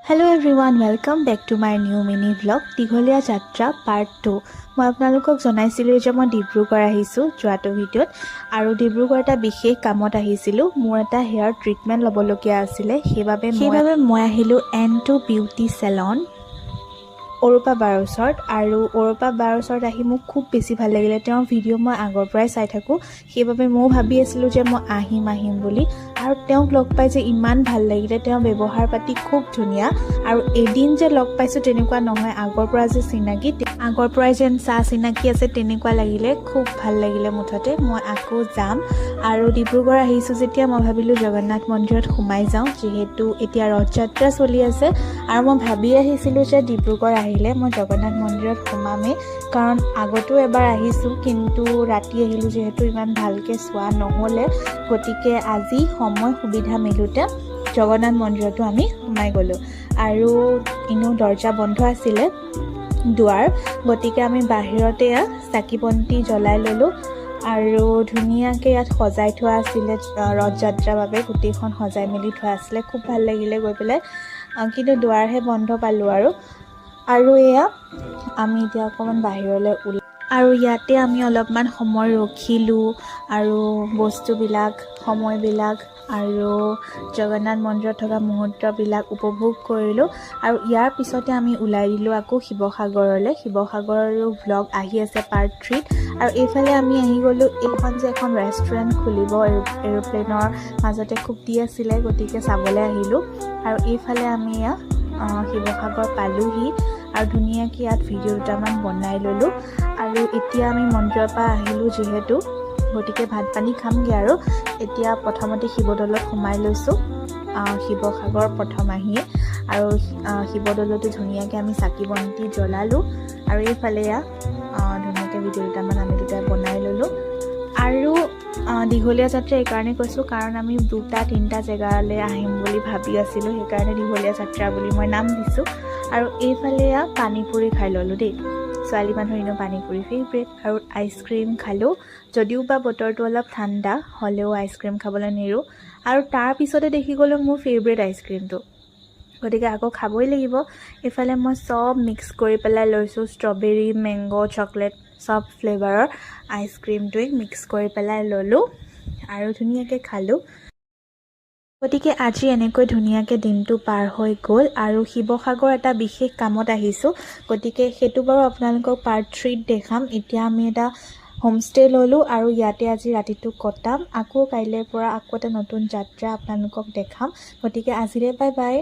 Hello everyone, welcome back to my new mini vlog দীঘলীয়া যাত্ৰা part 2। মই আপোনালোকক জনাইছিলোঁ যে মই ডিব্ৰুগড় আহিছোঁ যোৱাটো ভিডিঅ'ত আৰু ডিব্ৰুগড় এটা বিশেষ কামত আহিছিলোঁ। মোৰ এটা হেয়াৰ ট্ৰিটমেণ্ট ল'বলগীয়া আছিলে, সেইবাবে মই আহিলোঁ N2 বিউটি চেলন অৰুপা বাৰ ওচৰত। আৰু অৰুপা বাৰ ওচৰত আহি মোক খুব বেছি ভাল লাগিলে। তেওঁৰ ভিডিঅ' মই আগৰ পৰাই চাই থাকোঁ, সেইবাবে ময়ো ভাবি আছিলোঁ যে মই আহিম বুলি। আৰু তেওঁক লগ পাই যে ইমান ভাল লাগিলে, তেওঁৰ ব্যৱহাৰ পাতি খুব ধুনীয়া। আৰু এদিন যে লগ পাইছোঁ তেনেকুৱা নহয়, আগৰ পৰা যে চিনাকি, আগৰ পৰাই যেন চিনাকি আছে তেনেকুৱা লাগিলে। খুব ভাল লাগিলে। মুঠতে মই আকৌ যাম। আৰু ডিব্ৰুগড় আহিছোঁ যেতিয়া মই ভাবিলোঁ জগন্নাথ মন্দিৰত সোমাই যাওঁ, যিহেতু এতিয়া ৰথ যাত্ৰা চলি আছে। আৰু মই ভাবি আহিছিলোঁ যে ডিব্ৰুগড় আহিলে মই জগন্নাথ মন্দিৰত সোমামেই, কাৰণ আগতো এবাৰ আহিছোঁ, কিন্তু ৰাতি আহিলোঁ যিহেতু ইমান ভালকৈ চোৱা নহ'লে। গতিকে আজি সময় সুবিধা মিলোঁতে জগন্নাথ মন্দিৰতো আমি সোমাই গ'লোঁ। আৰু এনেও দৰ্জা বন্ধ আছিলে, দুৱাৰ, গতিকে আমি বাহিৰতে চাকি বন্তি জ্বলাই ল'লোঁ। আৰু ধুনীয়াকৈ ইয়াত সজাই থোৱা আছিলে ৰথ যাত্ৰাৰ বাবে, গোটেইখন সজাই মেলি থোৱা আছিলে। খুব ভাল লাগিলে গৈ পেলাই, কিন্তু দুৱাৰহে বন্ধ পালোঁ। আৰু এয়া আমি এতিয়া অকণমান বাহিৰলৈ ওলাই, আৰু ইয়াতে আমি অলপমান সময় ৰখিলোঁ আৰু বস্তুবিলাক, সময়বিলাক আৰু জগন্নাথ মন্দিৰত থকা মুহূৰ্তবিলাক উপভোগ কৰিলোঁ। আৰু ইয়াৰ পিছতে আমি ওলাই দিলোঁ আকৌ শিৱসাগৰলৈ। শিৱসাগৰৰো ভ্লগ আহি আছে পাৰ্ট 3। আৰু এইফালে আমি আহি গ'লোঁ, এইখন যে এখন ৰেষ্টুৰেণ্ট খুলিব এৰোপ্লেনৰ মাজতে খুব দি আছিলে, গতিকে চাবলৈ আহিলোঁ। আৰু এইফালে আমি শিৱসাগৰ পালোঁহি আৰু ধুনীয়াকৈ ইয়াত ভিডিঅ' দুটামান বনাই ল'লোঁ। আৰু এতিয়া আমি মন্দিৰৰ পৰা আহিলোঁ যিহেতু, গতিকে ভাত পানী খামগৈ। আৰু এতিয়া প্ৰথমতে শিৱদৌলত সোমাই লৈছোঁ, শিৱসাগৰ প্ৰথম আহিয়ে। আৰু শিৱদৌলতো ধুনীয়াকৈ আমি চাকি বন্তি জ্বলালোঁ। আৰু এইফালে ধুনীয়াকৈ ভিডিঅ' দুটামান আমি দুটাই বনাই ল'লোঁ। আৰু দীঘলীয়া যাত্ৰা এইকাৰণে কৈছোঁ, কাৰণ আমি 2-3টা জেগালৈ আহিম বুলি ভাবি আছিলোঁ, সেইকাৰণে দীঘলীয়া যাত্ৰা বুলি মই নাম দিছোঁ। আৰু এইফালে পানীপুৰি খাই ল'লোঁ দেই, ছোৱালী মানুহৰ এনেও পানীপুৰি ফেভৰেট। আৰু আইচক্ৰীম খালোঁ, যদিও বা বতৰটো অলপ ঠাণ্ডা হ'লেও আইচক্ৰীম খাবলৈ নেৰোঁ। আৰু তাৰপিছতে দেখি গ'লোঁ মোৰ ফেভৰেট আইচক্ৰীমটো, গতিকে আকৌ খাবই লাগিব। এইফালে মই চব মিক্স কৰি পেলাই লৈছোঁ, ষ্ট্ৰবেৰী, মেংগ', চকলেট, চব ফ্লেভাৰৰ আইচক্ৰীমটোৱে মিক্স কৰি পেলাই ল'লোঁ আৰু ধুনীয়াকৈ খালোঁ। গতিকে আজি এনেকৈ ধুনীয়াকৈ দিনটো পাৰ হৈ গ'ল। আৰু শিৱসাগৰ এটা বিশেষ কামত আহিছোঁ, গতিকে সেইটো বাৰু আপোনালোকক পাৰ্ট 3ত দেখাম। এতিয়া আমি এটা হোমষ্টে ল'লোঁ আৰু ইয়াতে আজি ৰাতিটো কটাম। আকৌ কাইলৈৰ পৰা আকৌ এটা নতুন যাত্ৰা আপোনালোকক দেখাম। গতিকে আজিলৈ বাই বাই।